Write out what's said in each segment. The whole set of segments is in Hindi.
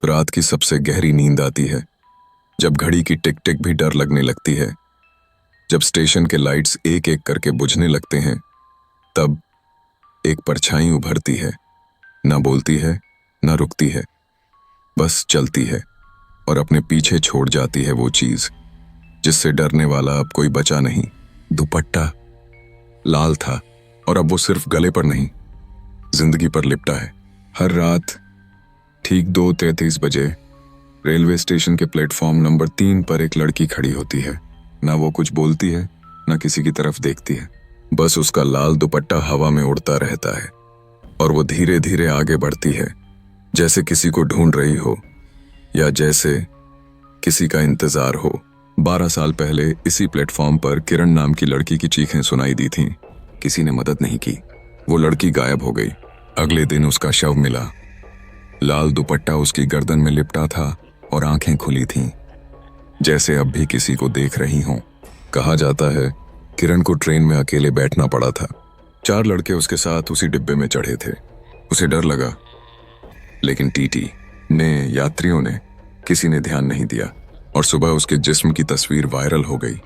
रात की सबसे गहरी नींद आती है, जब घड़ी की टिक टिक भी डर लगने लगती है, जब स्टेशन के लाइट्स एक एक करके बुझने लगते हैं, तब एक परछाई उभरती है। ना बोलती है, ना रुकती है, बस चलती है और अपने पीछे छोड़ जाती है वो चीज जिससे डरने वाला अब कोई बचा नहीं। दुपट्टा लाल था और अब वो सिर्फ गले पर नहीं, जिंदगी पर लिपटा है। हर रात ठीक 2:33 बजे रेलवे स्टेशन के प्लेटफॉर्म नंबर 3 पर एक लड़की खड़ी होती है। ना वो कुछ बोलती है, ना किसी की तरफ देखती है, बस उसका लाल दुपट्टा हवा में उड़ता रहता है और वो धीरे धीरे आगे बढ़ती है, जैसे किसी को ढूंढ रही हो या जैसे किसी का इंतजार हो। 12 साल पहले इसी प्लेटफॉर्म पर किरण नाम की लड़की की चीखें सुनाई दी थीं। किसी ने मदद नहीं की, वो लड़की गायब हो गई। अगले दिन उसका शव मिला। लाल दुपट्टा उसकी गर्दन में लिपटा था और आंखें खुली थीं, जैसे अब भी किसी को देख रही हों। कहा जाता है किरण को ट्रेन में अकेले बैठना पड़ा था। 4 लड़के उसके साथ उसी डिब्बे में चढ़े थे। उसे डर लगा, लेकिन टीटी ने, यात्रियों ने, किसी ने ध्यान नहीं दिया और सुबह उसके जिस्म की तस्वीर वायरल हो गई।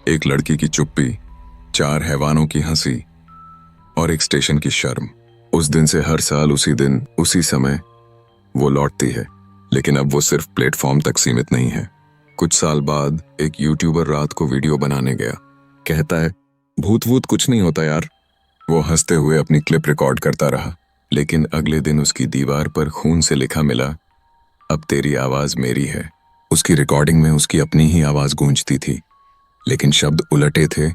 एक लड़की की चुप्पी, 4 हैवानों की हंसी और एक स्टेशन की शर्म। उस दिन से हर साल उसी दिन उसी समय वो लौटती है, लेकिन अब वो सिर्फ प्लेटफॉर्म तक सीमित नहीं है। कुछ साल बाद एक यूट्यूबर रात को वीडियो बनाने गया। कहता है, भूत वूत कुछ नहीं होता यार। वो हंसते हुए अपनी क्लिप रिकॉर्ड करता रहा, लेकिन अगले दिन उसकी दीवार पर खून से लिखा मिला, अब तेरी आवाज मेरी है। उसकी रिकॉर्डिंग में उसकी अपनी ही आवाज गूंजती थी, लेकिन शब्द उलटे थे,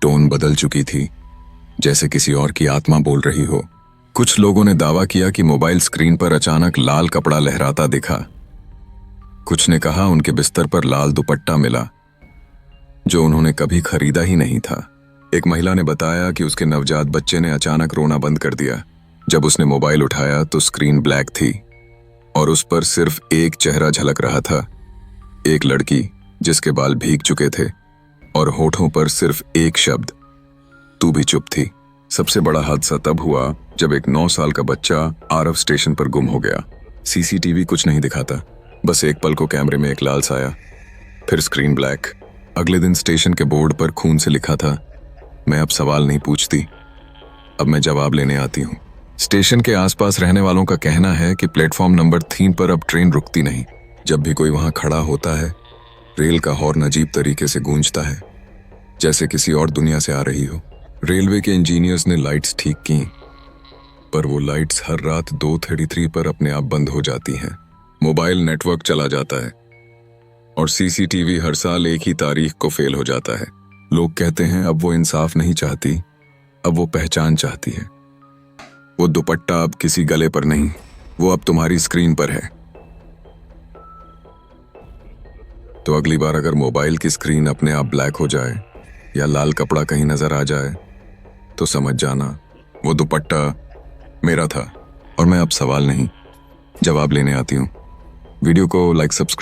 टोन बदल चुकी थी, जैसे किसी और की आत्मा बोल रही हो। कुछ लोगों ने दावा किया कि मोबाइल स्क्रीन पर अचानक लाल कपड़ा लहराता दिखा। कुछ ने कहा उनके बिस्तर पर लाल दुपट्टा मिला, जो उन्होंने कभी खरीदा ही नहीं था। एक महिला ने बताया कि उसके नवजात बच्चे ने अचानक रोना बंद कर दिया। जब उसने मोबाइल उठाया तो स्क्रीन ब्लैक थी और उस पर सिर्फ एक चेहरा झलक रहा था, एक लड़की जिसके बाल भीग चुके थे और होठों पर सिर्फ एक शब्द, तू भी चुप थी। सबसे बड़ा हादसा तब हुआ जब एक 9 साल का बच्चा आरव स्टेशन पर गुम हो गया। सीसीटीवी कुछ नहीं दिखाता, बस एक पल को कैमरे में एक लाल साया, फिर स्क्रीन ब्लैक। अगले दिन स्टेशन के बोर्ड पर खून से लिखा था, मैं अब सवाल नहीं पूछती, अब मैं जवाब लेने आती हूँ। स्टेशन के आसपास रहने वालों का कहना है कि प्लेटफॉर्म नंबर 3 पर अब ट्रेन रुकती नहीं। जब भी कोई वहां खड़ा होता है, रेल का हॉर्न अजीब तरीके से गूंजता है, जैसे किसी और दुनिया से आ रही हो। रेलवे के इंजीनियर्स ने लाइट्स ठीक की, पर वो लाइट्स हर रात 2:33 पर अपने आप बंद हो जाती हैं। मोबाइल नेटवर्क चला जाता है और सीसीटीवी हर साल एक ही तारीख को फेल हो जाता है। लोग कहते हैं अब वो इंसाफ नहीं चाहती, अब वो पहचान चाहती है। वो दुपट्टा अब किसी गले पर नहीं, वो अब तुम्हारी स्क्रीन पर है। तो अगली बार अगर मोबाइल की स्क्रीन अपने आप ब्लैक हो जाए या लाल कपड़ा कहीं नजर आ जाए, तो समझ जाना वो दुपट्टा मेरा था और मैं अब सवाल नहीं, जवाब लेने आती हूँ। वीडियो को लाइक, सब्सक्राइब